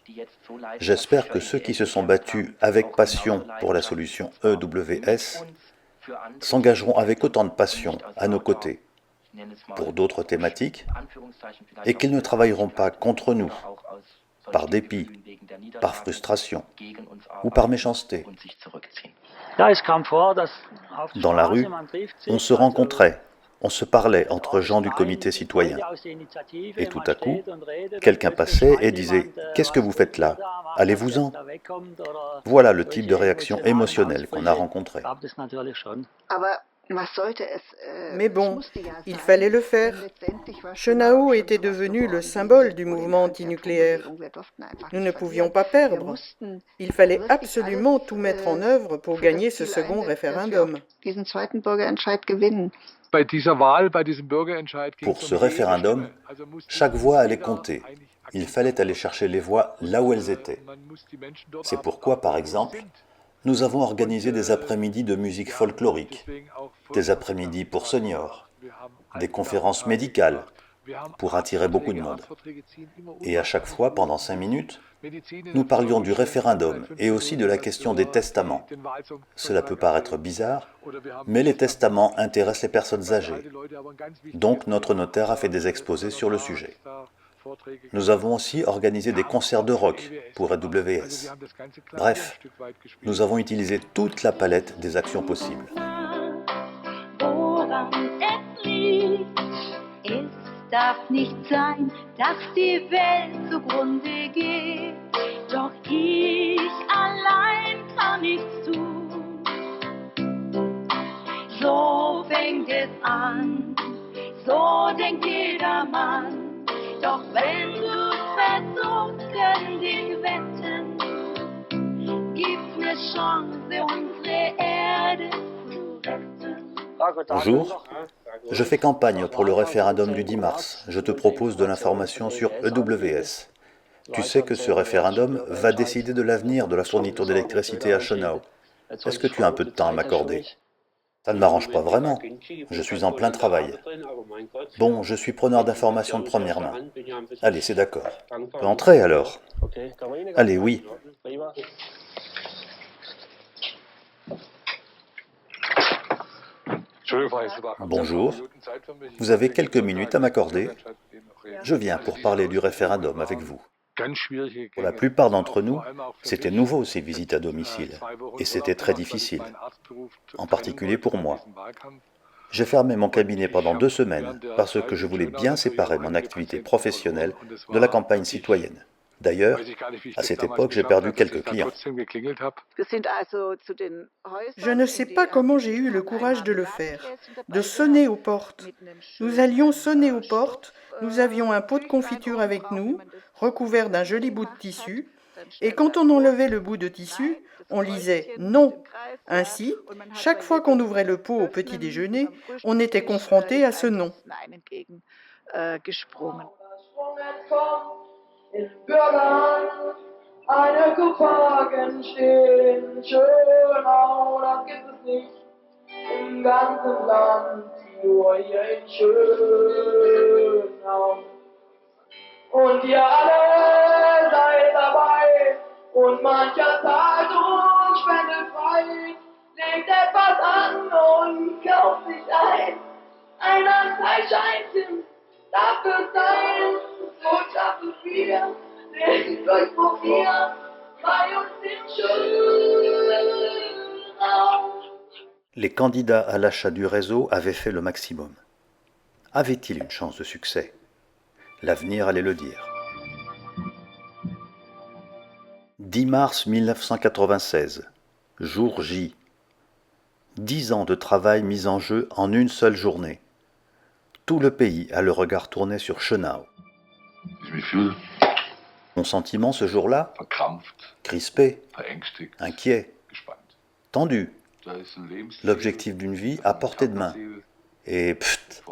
j'espère que ceux qui se sont battus avec passion pour la solution EWS s'engageront avec autant de passion à nos côtés pour d'autres thématiques et qu'ils ne travailleront pas contre nous, par dépit, par frustration ou par méchanceté. Dans la rue, on se rencontrait, on se parlait entre gens du comité citoyen. Et tout à coup, quelqu'un passait et disait « Qu'est-ce que vous faites là? Allez-vous-en » Voilà le type de réaction émotionnelle qu'on a rencontrée. Mais bon, il fallait le faire. Chenao était devenu le symbole du mouvement antinucléaire. Nous ne pouvions pas perdre. Il fallait absolument tout mettre en œuvre pour gagner ce second référendum. Pour ce référendum, chaque voix allait compter. Il fallait aller chercher les voix là où elles étaient. C'est pourquoi, par exemple, nous avons organisé des après-midi de musique folklorique, des après-midi pour seniors, des conférences médicales pour attirer beaucoup de monde. Et à chaque fois, pendant 5 minutes, nous parlions du référendum et aussi de la question des testaments. Cela peut paraître bizarre, mais les testaments intéressent les personnes âgées. Donc notre notaire a fait des exposés sur le sujet. Nous avons aussi organisé des concerts de rock pour EWS. Bref, nous avons utilisé toute la palette des actions possibles. Darf nicht sein, dass die Welt zugrunde geht. Doch ich allein kann nichts tun. So fängt es an, so denkt jeder Mann. Doch wenn du versunken dich wetten, gibt's ne Chance, unsere Erde zu retten. Bonjour, je fais campagne pour le référendum du 10 mars. Je te propose de l'information sur EWS. Tu sais que ce référendum va décider de l'avenir de la fourniture d'électricité à Chenao. Est-ce que tu as un peu de temps à m'accorder? Ça ne m'arrange pas vraiment. Je suis en plein travail. Bon, je suis preneur d'informations de première main. Allez, c'est d'accord. Entrez alors. Allez, oui. Bonjour, vous avez quelques minutes à m'accorder. Je viens pour parler du référendum avec vous. Pour la plupart d'entre nous, c'était nouveau ces visites à domicile, et c'était très difficile, en particulier pour moi. J'ai fermé mon cabinet pendant 2 semaines parce que je voulais bien séparer mon activité professionnelle de la campagne citoyenne. D'ailleurs, à cette époque, j'ai perdu quelques clients. Je ne sais pas comment j'ai eu le courage de le faire, de sonner aux portes. Nous allions sonner aux portes, nous avions un pot de confiture avec nous, recouvert d'un joli bout de tissu, et quand on enlevait le bout de tissu, on lisait « non ». Ainsi, chaque fois qu'on ouvrait le pot au petit déjeuner, on était confronté à ce non. In Bürgerland eine Kupagen stehen, Schönau, das gibt es nicht im ganzen Land, nur hier in Schönau. Und ihr alle seid dabei und mancher zahlt und spendet frei, legt etwas an und kauft sich ein Anteilschein dafür sein. Les candidats à l'achat du réseau avaient fait le maximum. Avaient-ils une chance de succès? L'avenir allait le dire. 10 mars 1996, jour J. 10 ans de travail mis en jeu en une seule journée. Tout le pays a le regard tourné sur Schönau. Mon sentiment ce jour-là? Crispé, inquiet, tendu. L'objectif d'une vie à portée de main. Et pfft,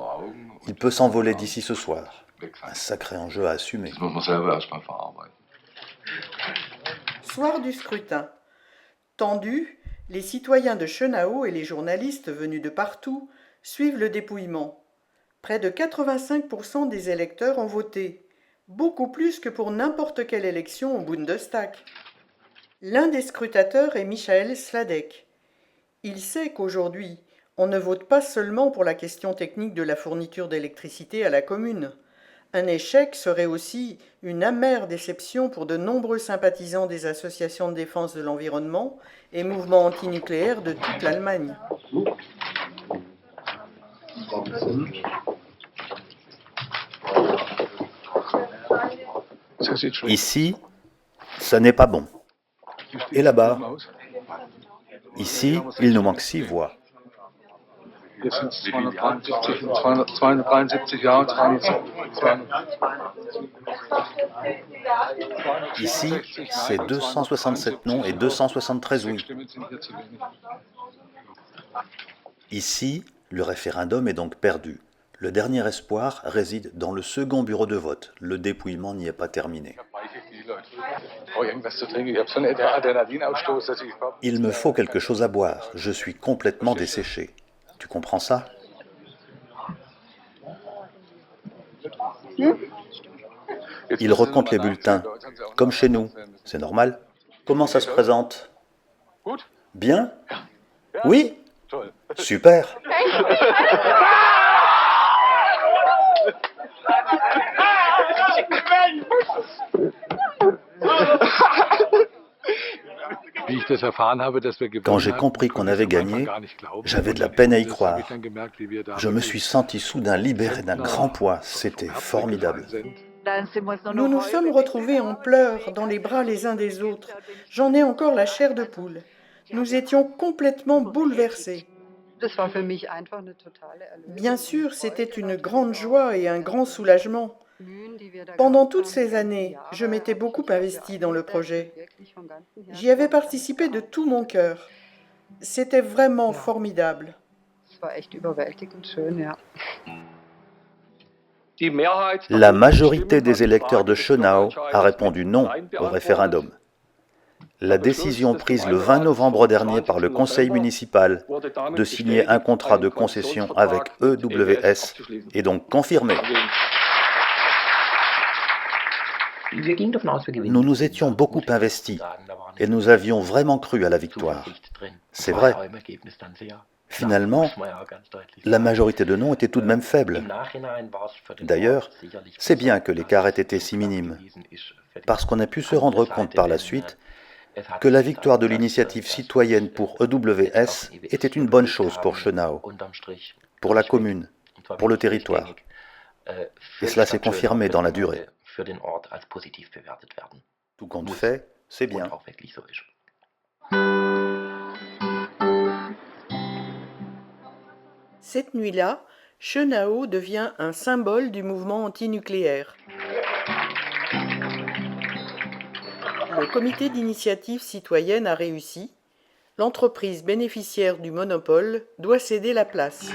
il peut s'envoler d'ici ce soir. Un sacré enjeu à assumer. Soir du scrutin. Tendu, les citoyens de Schönau et les journalistes venus de partout suivent le dépouillement. Près de 85% des électeurs ont voté, beaucoup plus que pour n'importe quelle élection au Bundestag. L'un des scrutateurs est Michael Sladek. Il sait qu'aujourd'hui, on ne vote pas seulement pour la question technique de la fourniture d'électricité à la commune. Un échec serait aussi une amère déception pour de nombreux sympathisants des associations de défense de l'environnement et mouvements antinucléaires de toute l'Allemagne. Ici, ça n'est pas bon. Et là-bas, ici, il nous manque 6 voix. Ici, c'est 267 non et 273 oui. Ici, le référendum est donc perdu. Le dernier espoir réside dans le second bureau de vote. Le dépouillement n'y est pas terminé. Il me faut quelque chose à boire. Je suis complètement desséché. Tu comprends ça? Il recompte les bulletins, comme chez nous. C'est normal. Comment ça se présente? Bien? Oui? Super! Quand j'ai compris qu'on avait gagné, j'avais de la peine à y croire. Je me suis senti soudain libéré d'un grand poids. C'était formidable. Nous nous sommes retrouvés en pleurs, dans les bras les uns des autres. J'en ai encore la chair de poule. Nous étions complètement bouleversés. Bien sûr, c'était une grande joie et un grand soulagement. Pendant toutes ces années, je m'étais beaucoup investi dans le projet. J'y avais participé de tout mon cœur. C'était vraiment formidable. La majorité des électeurs de Schönau a répondu non au référendum. La décision prise le 20 novembre dernier par le conseil municipal de signer un contrat de concession avec EWS est donc confirmée. Nous nous étions beaucoup investis et nous avions vraiment cru à la victoire. C'est vrai. Finalement, la majorité de non était tout de même faible. D'ailleurs, c'est bien que l'écart ait été si minime, parce qu'on a pu se rendre compte par la suite que la victoire de l'initiative citoyenne pour EWS était une bonne chose pour Schönau. pour la commune, pour le territoire. Et cela s'est confirmé dans la durée. Tout compte fait, c'est bien. Cette nuit-là, Schönau devient un symbole du mouvement antinucléaire. Le comité d'initiative citoyenne a réussi. L'entreprise bénéficiaire du monopole doit céder la place.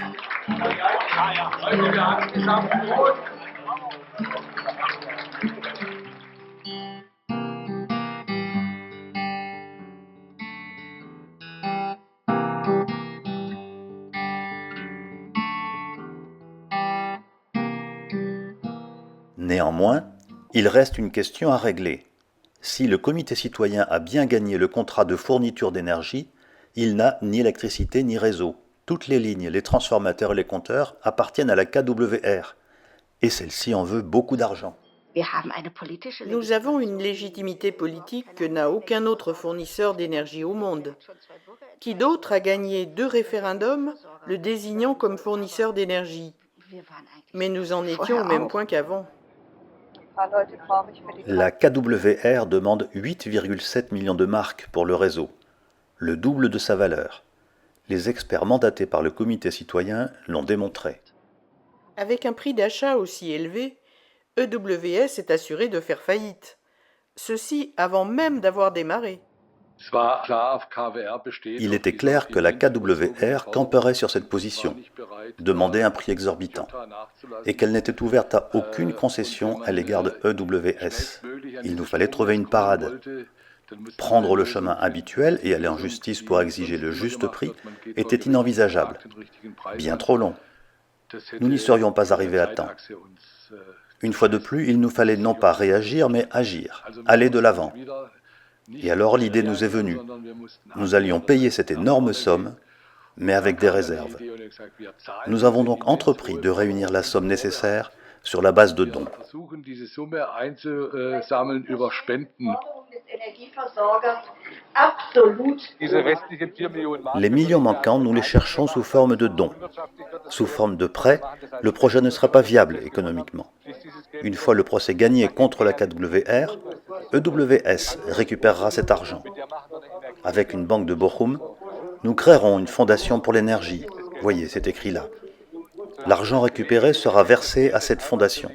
Néanmoins, il reste une question à régler. Si le comité citoyen a bien gagné le contrat de fourniture d'énergie, il n'a ni électricité ni réseau. Toutes les lignes, les transformateurs et les compteurs appartiennent à la KWR. Et celle-ci en veut beaucoup d'argent. Nous avons une légitimité politique que n'a aucun autre fournisseur d'énergie au monde. Qui d'autre a gagné 2 référendums, le désignant comme fournisseur d'énergie? Mais nous en étions au même point qu'avant. La KWR demande 8,7 millions de marks pour le réseau, le double de sa valeur. Les experts mandatés par le comité citoyen l'ont démontré. Avec un prix d'achat aussi élevé, EWS est assuré de faire faillite. Ceci avant même d'avoir démarré. Il était clair que la KWR camperait sur cette position, demandait un prix exorbitant, et qu'elle n'était ouverte à aucune concession à l'égard de EWS. Il nous fallait trouver une parade. Prendre le chemin habituel et aller en justice pour exiger le juste prix était inenvisageable, bien trop long. Nous n'y serions pas arrivés à temps. Une fois de plus, il nous fallait non pas réagir, mais agir, aller de l'avant. Et alors l'idée nous est venue. Nous allions payer cette énorme somme, mais avec des réserves. Nous avons donc entrepris de réunir la somme nécessaire sur la base de dons. Les millions manquants, nous les cherchons sous forme de dons. Sous forme de prêts, le projet ne sera pas viable économiquement. Une fois le procès gagné contre la KWR, EWS récupérera cet argent. Avec une banque de Bochum, nous créerons une fondation pour l'énergie. Voyez, c'est écrit là. L'argent récupéré sera versé à cette fondation.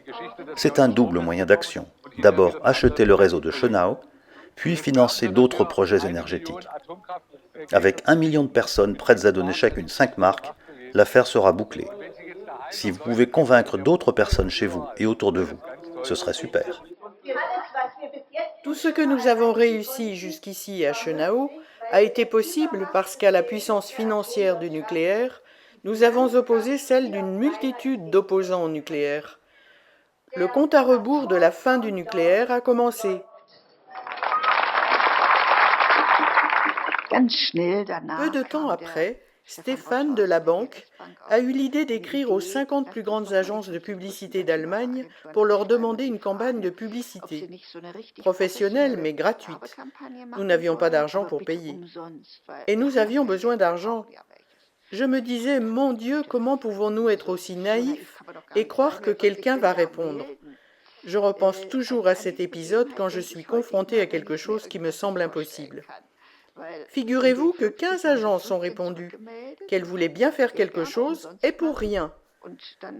C'est un double moyen d'action. D'abord, acheter le réseau de Schönau, puis financer d'autres projets énergétiques. Avec 1 million de personnes prêtes à donner chacune 5 marks, l'affaire sera bouclée. Si vous pouvez convaincre d'autres personnes chez vous et autour de vous, ce serait super. Tout ce que nous avons réussi jusqu'ici à Schönau a été possible parce qu'à la puissance financière du nucléaire, nous avons opposé celle d'une multitude d'opposants au nucléaire. Le compte à rebours de la fin du nucléaire a commencé. Peu de temps après, Stéphane de la banque a eu l'idée d'écrire aux 50 plus grandes agences de publicité d'Allemagne pour leur demander une campagne de publicité, professionnelle mais gratuite. Nous n'avions pas d'argent pour payer. Et nous avions besoin d'argent. Je me disais, mon Dieu, comment pouvons-nous être aussi naïfs et croire que quelqu'un va répondre? Je repense toujours à cet épisode quand je suis confrontée à quelque chose qui me semble impossible. Figurez-vous que 15 agences ont répondu qu'elles voulaient bien faire quelque chose et pour rien.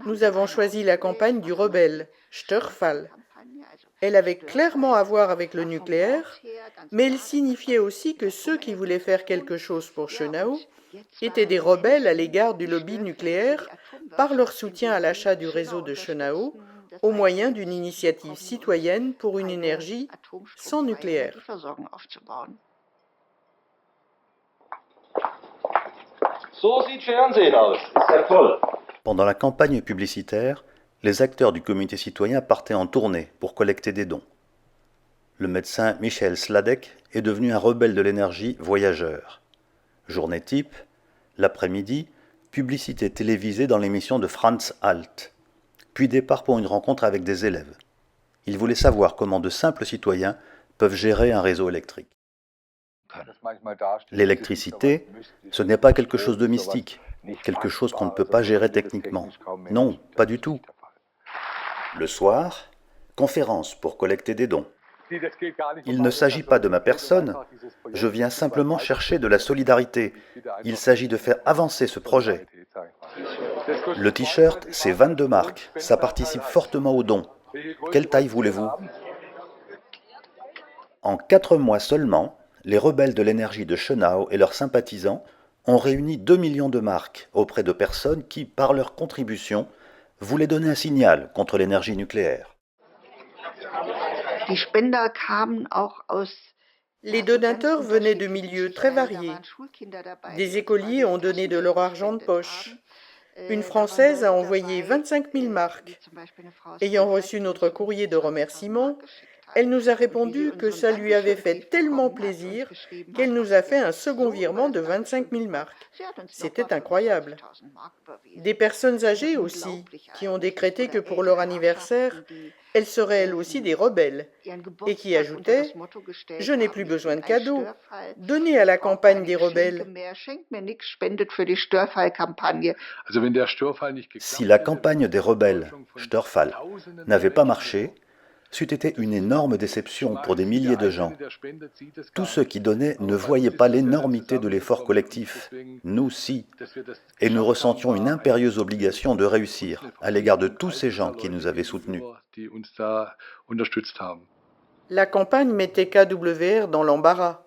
Nous avons choisi la campagne du rebelle, Störfall. Elle avait clairement à voir avec le nucléaire, mais elle signifiait aussi que ceux qui voulaient faire quelque chose pour Schönau étaient des rebelles à l'égard du lobby nucléaire par leur soutien à l'achat du réseau de Schönau au moyen d'une initiative citoyenne pour une énergie sans nucléaire. Pendant la campagne publicitaire, les acteurs du comité citoyen partaient en tournée pour collecter des dons. Le médecin Michael Sladek est devenu un rebelle de l'énergie voyageur. Journée type, l'après-midi, publicité télévisée dans l'émission de Franz Alt, puis départ pour une rencontre avec des élèves. Il voulait savoir comment de simples citoyens peuvent gérer un réseau électrique. L'électricité, ce n'est pas quelque chose de mystique, quelque chose qu'on ne peut pas gérer techniquement. Non, pas du tout. Le soir, conférence pour collecter des dons. Il ne s'agit pas de ma personne, je viens simplement chercher de la solidarité. Il s'agit de faire avancer ce projet. Le t-shirt, c'est 22 marks, ça participe fortement aux dons. Quelle taille voulez-vous? En 4 mois seulement, les rebelles de l'énergie de Schönau et leurs sympathisants ont réuni 2 millions de marks auprès de personnes qui, par leur contribution, voulaient donner un signal contre l'énergie nucléaire. Les donateurs venaient de milieux très variés. Des écoliers ont donné de leur argent de poche. Une Française a envoyé 25 000 marks. Ayant reçu notre courrier de remerciement, elle nous a répondu que ça lui avait fait tellement plaisir qu'elle nous a fait un second virement de 25 000 marks. C'était incroyable. Des personnes âgées aussi, qui ont décrété que pour leur anniversaire, elles seraient elles aussi des rebelles, et qui ajoutaient « Je n'ai plus besoin de cadeaux, donnez à la campagne des rebelles ». Si la campagne des rebelles, Störfall, n'avait pas marché, c'eût été une énorme déception pour des milliers de gens. Tous ceux qui donnaient ne voyaient pas l'énormité de l'effort collectif. Nous, si. Et nous ressentions une impérieuse obligation de réussir à l'égard de tous ces gens qui nous avaient soutenus. La campagne mettait KWR dans l'embarras.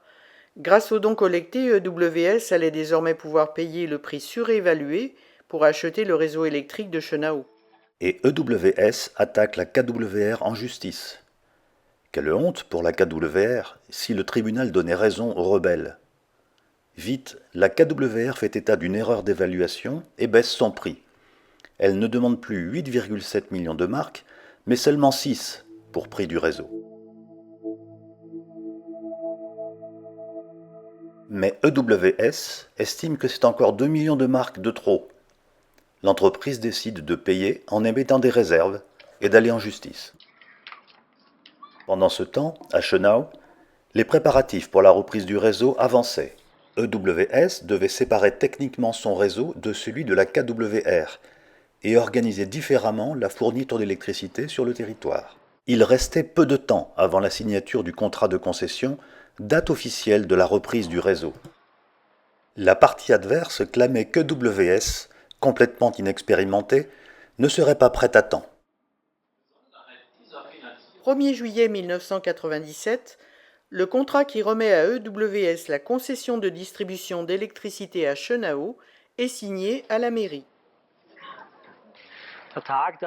Grâce aux dons collectés, EWS allait désormais pouvoir payer le prix surévalué pour acheter le réseau électrique de Schönau. Et EWS attaque la KWR en justice. Quelle honte pour la KWR si le tribunal donnait raison aux rebelles. Vite, la KWR fait état d'une erreur d'évaluation et baisse son prix. Elle ne demande plus 8,7 millions de marks, mais seulement 6 pour prix du réseau. Mais EWS estime que c'est encore 2 millions de marks de trop. L'entreprise décide de payer en émettant des réserves et d'aller en justice. Pendant ce temps, à Schönau, les préparatifs pour la reprise du réseau avançaient. EWS devait séparer techniquement son réseau de celui de la KWR et organiser différemment la fourniture d'électricité sur le territoire. Il restait peu de temps avant la signature du contrat de concession, date officielle de la reprise du réseau. La partie adverse clamait qu'EWS, complètement inexpérimenté, ne serait pas prête à temps. 1er juillet 1997, le contrat qui remet à EWS la concession de distribution d'électricité à Schönau est signé à la mairie.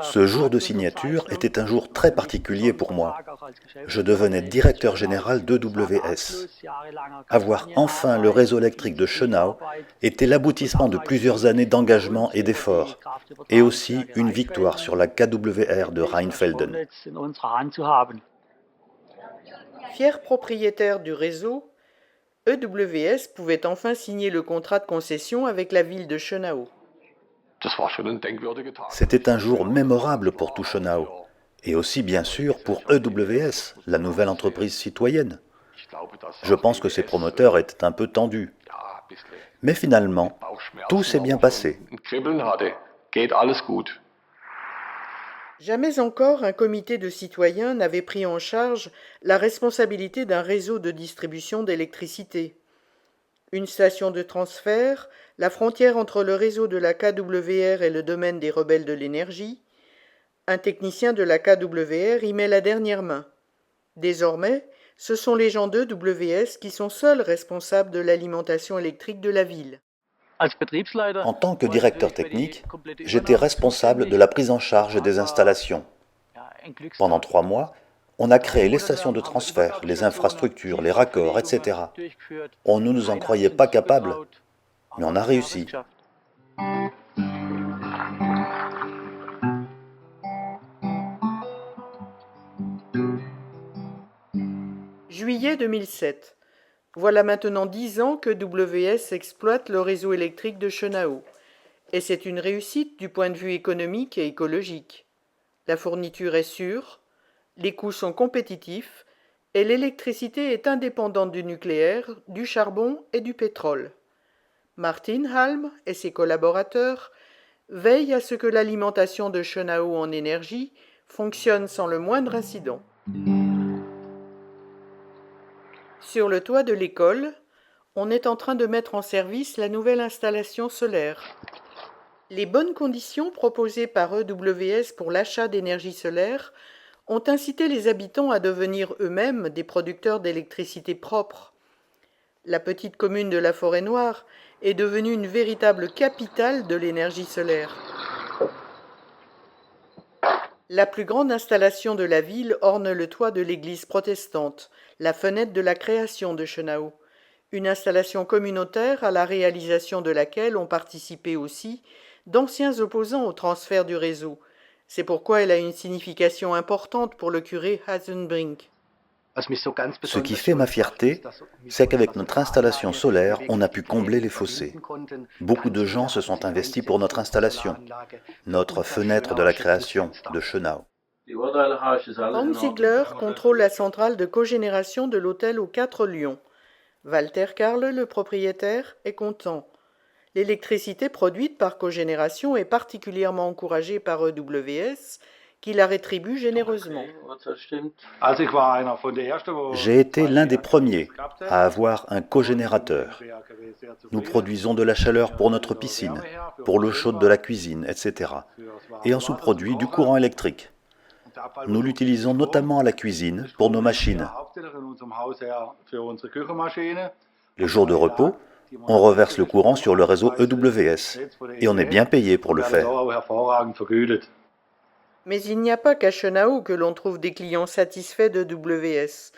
Ce jour de signature était un jour très particulier pour moi. Je devenais directeur général d'EWS. Avoir enfin le réseau électrique de Schönau était l'aboutissement de plusieurs années d'engagement et d'efforts, et aussi une victoire sur la KWR de Rheinfelden. Fier propriétaire du réseau, EWS pouvait enfin signer le contrat de concession avec la ville de Schönau. C'était un jour mémorable pour tout Schönau, et aussi bien sûr pour EWS, la nouvelle entreprise citoyenne. Je pense que ses promoteurs étaient un peu tendus. Mais finalement, tout s'est bien passé. Jamais encore un comité de citoyens n'avait pris en charge la responsabilité d'un réseau de distribution d'électricité. Une station de transfert, la frontière entre le réseau de la KWR et le domaine des rebelles de l'énergie. Un technicien de la KWR y met la dernière main. Désormais, ce sont les gens d'EWS qui sont seuls responsables de l'alimentation électrique de la ville. En tant que directeur technique, j'étais responsable de la prise en charge des installations. Pendant 3 mois, on a créé les stations de transfert, les infrastructures, les raccords, etc. On ne nous en croyait pas capables, mais on a réussi. Juillet 2007. Voilà maintenant 10 ans que WS exploite le réseau électrique de Schönau. Et c'est une réussite du point de vue économique et écologique. La fourniture est sûre, les coûts sont compétitifs et l'électricité est indépendante du nucléaire, du charbon et du pétrole. Martin Halm et ses collaborateurs veillent à ce que l'alimentation de Schönau en énergie fonctionne sans le moindre incident. Sur le toit de l'école, on est en train de mettre en service la nouvelle installation solaire. Les bonnes conditions proposées par EWS pour l'achat d'énergie solaire ont incité les habitants à devenir eux-mêmes des producteurs d'électricité propre. La petite commune de la Forêt-Noire est devenue une véritable capitale de l'énergie solaire. La plus grande installation de la ville orne le toit de l'église protestante, la fenêtre de la création de Schönau, une installation communautaire à la réalisation de laquelle ont participé aussi d'anciens opposants au transfert du réseau. C'est pourquoi elle a une signification importante pour le curé Hasenbrink. Ce qui fait ma fierté, c'est qu'avec notre installation solaire, on a pu combler les fossés. Beaucoup de gens se sont investis pour notre installation, notre fenêtre de la création de Schönau. Hans Ziegler contrôle la centrale de cogénération de l'hôtel aux 4 Lions. Walter Karle, le propriétaire, est content. L'électricité produite par cogénération est particulièrement encouragée par EWS, qui la rétribue généreusement. J'ai été l'un des premiers à avoir un cogénérateur. Nous produisons de la chaleur pour notre piscine, pour l'eau chaude de la cuisine, etc. Et en sous-produit du courant électrique. Nous l'utilisons notamment à la cuisine pour nos machines. Les jours de repos, on reverse le courant sur le réseau EWS et on est bien payé pour le faire. Mais il n'y a pas qu'à Schönau que l'on trouve des clients satisfaits d'EWS.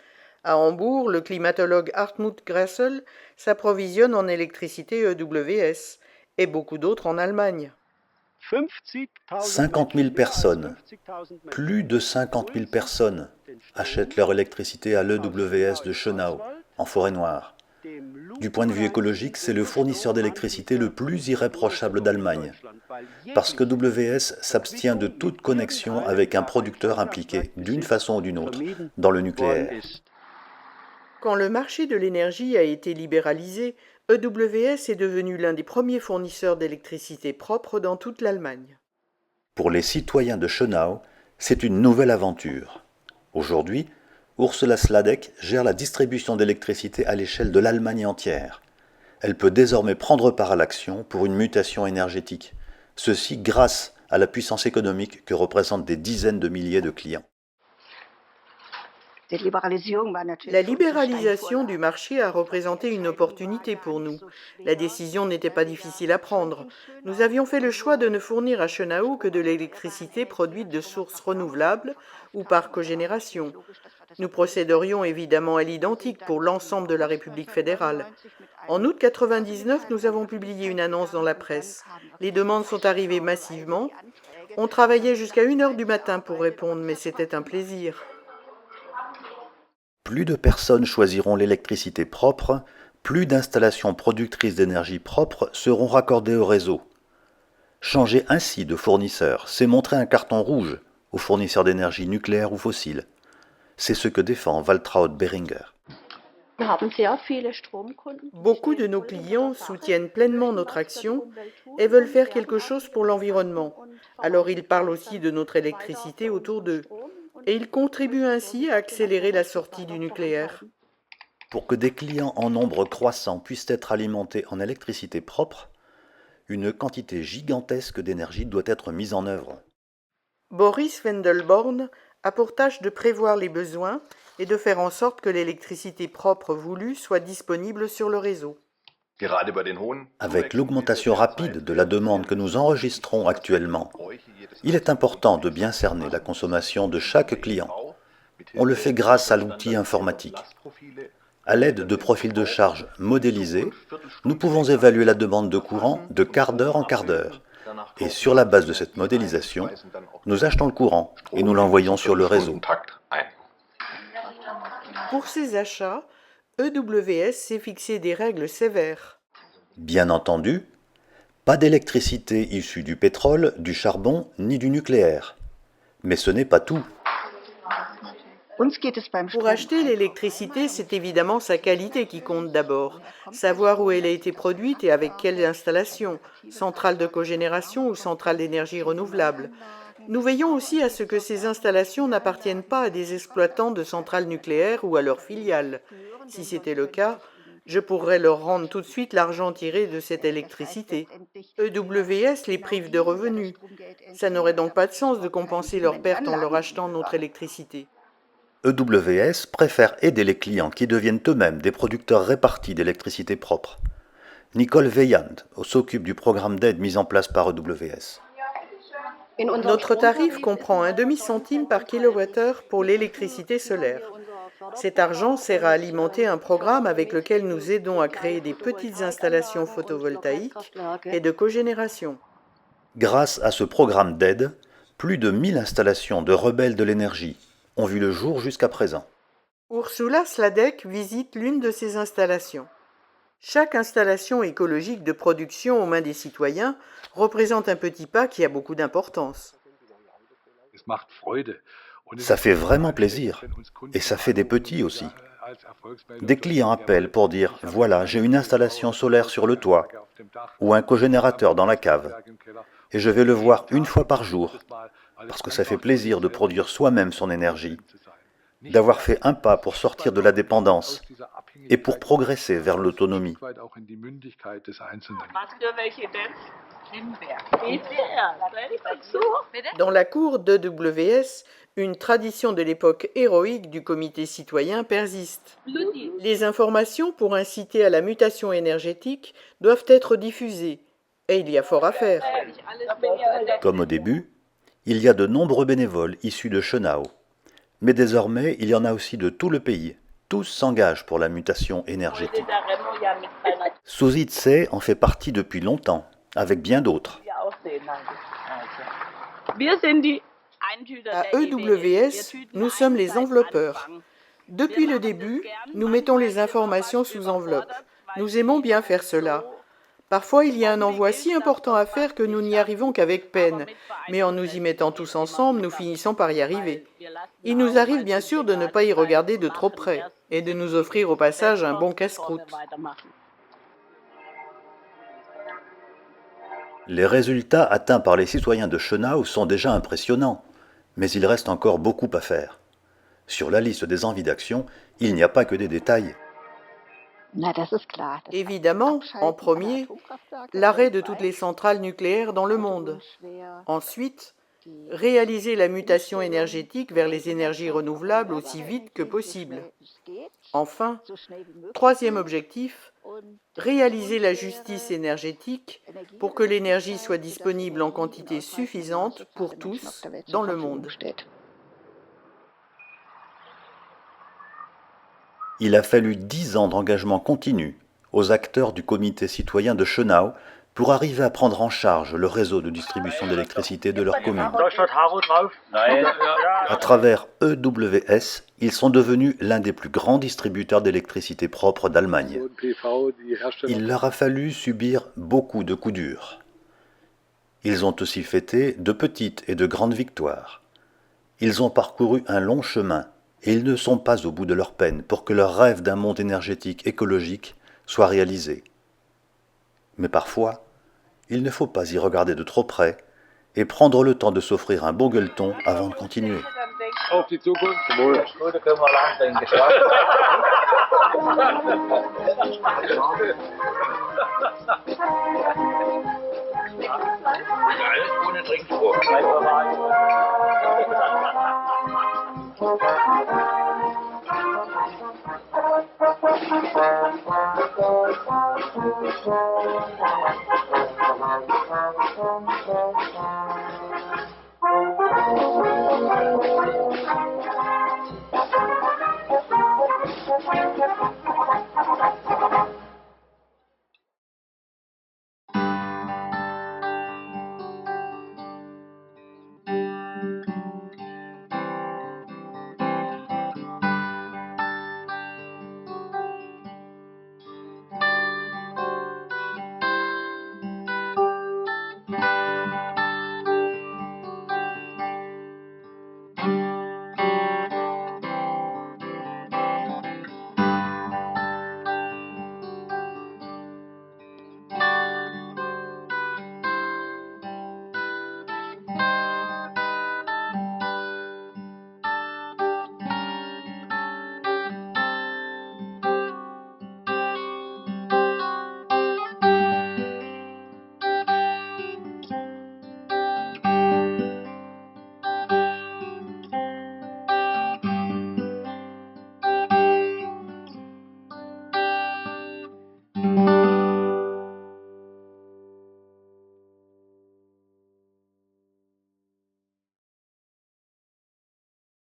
À Hambourg, le climatologue Hartmut Grassel s'approvisionne en électricité EWS et beaucoup d'autres en Allemagne. 50 000 personnes, plus de 50 000 personnes achètent leur électricité à l'EWS de Schönau, en Forêt-Noire. Du point de vue écologique, c'est le fournisseur d'électricité le plus irréprochable d'Allemagne, parce que WS s'abstient de toute connexion avec un producteur impliqué, d'une façon ou d'une autre, dans le nucléaire. Quand le marché de l'énergie a été libéralisé, EWS est devenu l'un des premiers fournisseurs d'électricité propre dans toute l'Allemagne. Pour les citoyens de Schönau, c'est une nouvelle aventure. Aujourd'hui, Ursula Sladek gère la distribution d'électricité à l'échelle de l'Allemagne entière. Elle peut désormais prendre part à l'action pour une mutation énergétique. Ceci grâce à la puissance économique que représentent des dizaines de milliers de clients. La libéralisation du marché a représenté une opportunité pour nous. La décision n'était pas difficile à prendre. Nous avions fait le choix de ne fournir à Schönau que de l'électricité produite de sources renouvelables ou par cogénération. Nous procéderions évidemment à l'identique pour l'ensemble de la République fédérale. En août 1999, nous avons publié une annonce dans la presse. Les demandes sont arrivées massivement. On travaillait jusqu'à 1h du matin pour répondre, mais c'était un plaisir. Plus de personnes choisiront l'électricité propre, plus d'installations productrices d'énergie propre seront raccordées au réseau. Changer ainsi de fournisseur, c'est montrer un carton rouge aux fournisseurs d'énergie nucléaire ou fossile. C'est ce que défend Waltraud Behringer. Beaucoup de nos clients soutiennent pleinement notre action et veulent faire quelque chose pour l'environnement. Alors ils parlent aussi de notre électricité autour d'eux. Et ils contribuent ainsi à accélérer la sortie du nucléaire. Pour que des clients en nombre croissant puissent être alimentés en électricité propre, une quantité gigantesque d'énergie doit être mise en œuvre. Boris Wendelborn a pour tâche de prévoir les besoins et de faire en sorte que l'électricité propre voulue soit disponible sur le réseau. Avec l'augmentation rapide de la demande que nous enregistrons actuellement, il est important de bien cerner la consommation de chaque client. On le fait grâce à l'outil informatique. À l'aide de profils de charge modélisés, nous pouvons évaluer la demande de courant de quart d'heure en quart d'heure. Et sur la base de cette modélisation, nous achetons le courant et nous l'envoyons sur le réseau. Pour ces achats, EWS s'est fixé des règles sévères. Bien entendu, pas d'électricité issue du pétrole, du charbon ni du nucléaire. Mais ce n'est pas tout. Pour acheter l'électricité, c'est évidemment sa qualité qui compte d'abord. Savoir où elle a été produite et avec quelle installation, centrale de cogénération ou centrale d'énergie renouvelable. Nous veillons aussi à ce que ces installations n'appartiennent pas à des exploitants de centrales nucléaires ou à leurs filiales. Si c'était le cas, je pourrais leur rendre tout de suite l'argent tiré de cette électricité. EWS les prive de revenus. Ça n'aurait donc pas de sens de compenser leurs pertes en leur achetant notre électricité. EWS préfère aider les clients qui deviennent eux-mêmes des producteurs répartis d'électricité propre. Nicole Weyand s'occupe du programme d'aide mis en place par EWS. Notre tarif comprend un demi-centime par kilowattheure pour l'électricité solaire. Cet argent sert à alimenter un programme avec lequel nous aidons à créer des petites installations photovoltaïques et de cogénération. Grâce à ce programme d'aide, plus de 1000 installations de rebelles de l'énergie ont vu le jour jusqu'à présent. Ursula Sladek visite l'une de ces installations. Chaque installation écologique de production aux mains des citoyens représente un petit pas qui a beaucoup d'importance. Ça fait vraiment plaisir, et ça fait des petits aussi. Des clients appellent pour dire « Voilà, j'ai une installation solaire sur le toit ou un cogénérateur dans la cave, et je vais le voir une fois par jour, parce que ça fait plaisir de produire soi-même son énergie, d'avoir fait un pas pour sortir de la dépendance et pour progresser vers l'autonomie. » Dans la cour d'EWS, une tradition de l'époque héroïque du comité citoyen persiste. Les informations pour inciter à la mutation énergétique doivent être diffusées, et il y a fort à faire. Comme au début, il y a de nombreux bénévoles issus de Schönau. Mais désormais, il y en a aussi de tout le pays. Tous s'engagent pour la mutation énergétique. Susi Tse en fait partie depuis longtemps, avec bien d'autres. À EWS, nous sommes les enveloppeurs. Depuis le début, nous mettons les informations sous enveloppe. Nous aimons bien faire cela. Parfois, il y a un envoi si important à faire que nous n'y arrivons qu'avec peine. Mais en nous y mettant tous ensemble, nous finissons par y arriver. Il nous arrive bien sûr de ne pas y regarder de trop près et de nous offrir au passage un bon casse-croûte. Les résultats atteints par les citoyens de Schönau sont déjà impressionnants, mais il reste encore beaucoup à faire. Sur la liste des envies d'action, il n'y a pas que des détails. Évidemment, en premier, l'arrêt de toutes les centrales nucléaires dans le monde. Ensuite, réaliser la mutation énergétique vers les énergies renouvelables aussi vite que possible. Enfin, troisième objectif, réaliser la justice énergétique pour que l'énergie soit disponible en quantité suffisante pour tous dans le monde. Il a fallu 10 ans d'engagement continu aux acteurs du comité citoyen de Schönau pour arriver à prendre en charge le réseau de distribution d'électricité de leur commune. À travers EWS, ils sont devenus l'un des plus grands distributeurs d'électricité propre d'Allemagne. Il leur a fallu subir beaucoup de coups durs. Ils ont aussi fêté de petites et de grandes victoires. Ils ont parcouru un long chemin et ils ne sont pas au bout de leur peine pour que leur rêve d'un monde énergétique écologique soit réalisé. Mais parfois, il ne faut pas y regarder de trop près et prendre le temps de s'offrir un bon gueuleton avant de continuer. Auf die Zukunft. Gute können wir lang Alles ohne Trinkspruch.